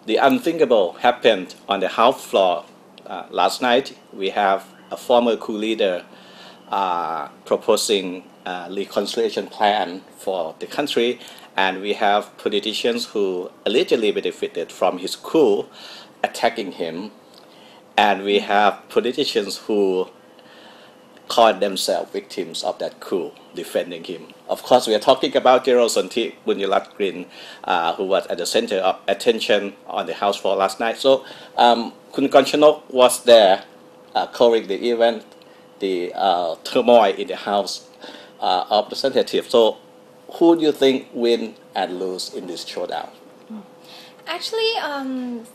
the unthinkable happened on the House floor last night. We have a former coup leader proposing a reconciliation plan for the country, and we have politicians who allegedly benefited from his coup attacking him, and we have politicians who call themselves victims of that coup, defending him. Of course, we are talking about General Sonthi Bunyaratgrin, who was at the center of attention on the House floor last night. So, Kun Konchanok was there covering the event, the turmoil in the House of Representatives. So, who do you think win and lose in this showdown? Actually,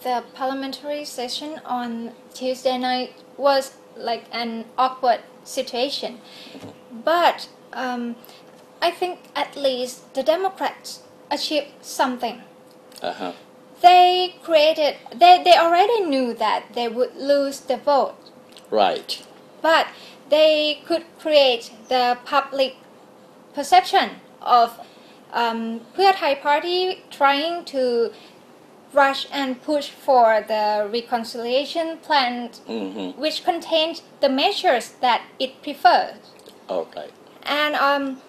the parliamentary session on Tuesday night was like an awkward situation. But I think at least the Democrats achieved something. They already knew that they would lose the vote. Right. But they could create the public perception of Pheu Thai Party trying to rush and push for the reconciliation plan, which contains the measures that it prefers. Okay. And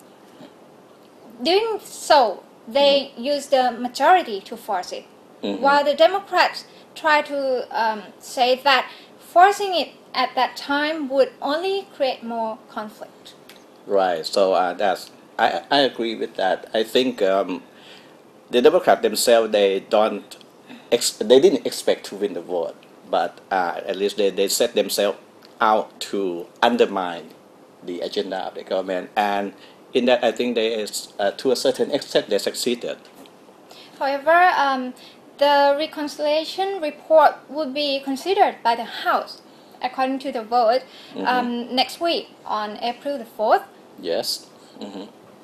doing so, they use the majority to force it, while the Democrats try to say that forcing it at that time would only create more conflict. Right. So I agree with that. I think the Democrats themselves they didn't expect to win the vote, but at least they set themselves out to undermine the agenda of the government, and in that I think to a certain extent they succeeded. However, the reconciliation report would be considered by the House according to the vote next week on April the 4th. Yes.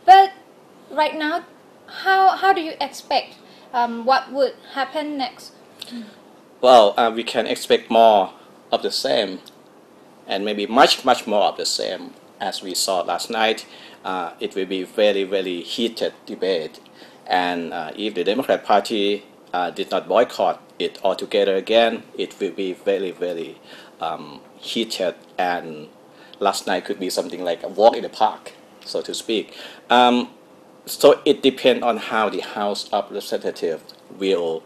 But right now, how do you expect what would happen next? Well, we can expect more of the same, and maybe much more of the same as we saw last night. It will be very heated debate, and if the Democrat Party did not boycott it altogether again, it will be very heated, and last night could be something like a walk in the park, so to speak. So it depends on how the House of Representatives will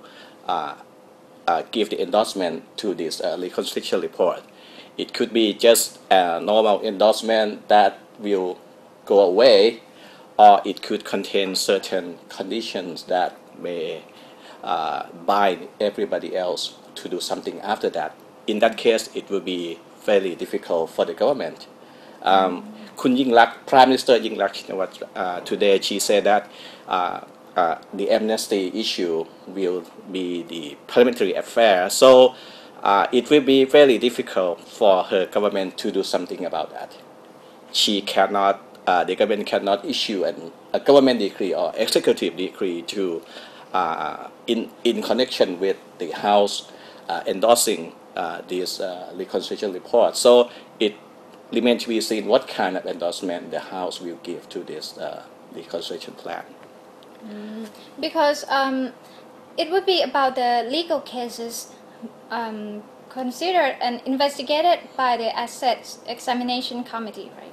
give the endorsement to this reconciliation report. It could be just a normal endorsement that will go away, or it could contain certain conditions that may bind everybody else to do something after that. In that case, it will be very difficult for the government. Kun Yingluck, Prime Minister Yingluck, today she said that the amnesty issue will be the parliamentary affair. So it will be very difficult for her government to do something about that. She cannot, the government cannot issue a government decree or executive decree to in connection with the House endorsing this reconciliation report. So it remains to be seen what kind of endorsement the House will give to this reconciliation plan. Because it would be about the legal cases considered and investigated by the Assets Examination Committee, right?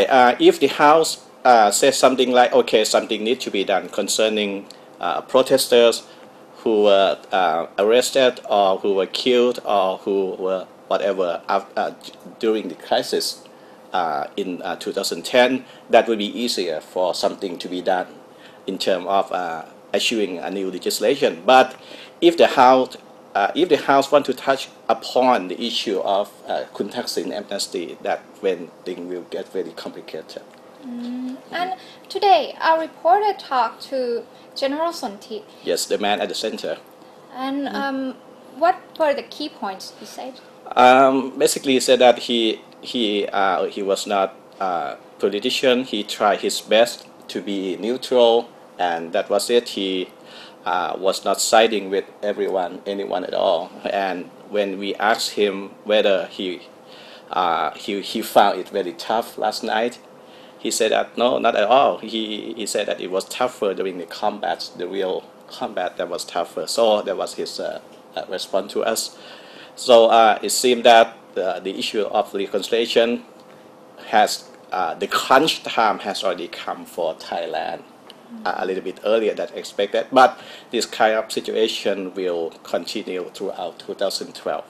Right. If the House says something like, okay, something needs to be done concerning protesters who were arrested or who were killed or who were whatever during the crisis in 2010, that would be easier for something to be done in terms of issuing a new legislation. But if the House want to touch upon the issue of Kun Thaksin amnesty, that when things will get very complicated. And today, our reporter talked to General Sonthi. Yes, the man at the center. And what were the key points he said? Basically, he said that he was not a politician. He tried his best to be neutral, and that was it. He was not siding with anyone at all. And when we asked him whether he found it very tough last night, he said that no, not at all. He said that it was tougher during the real combat that was tougher. So that was his respond to us. So it seems that the issue of reconciliation has the crunch time has already come for Thailand a little bit earlier than expected, but this kind of situation will continue throughout 2012.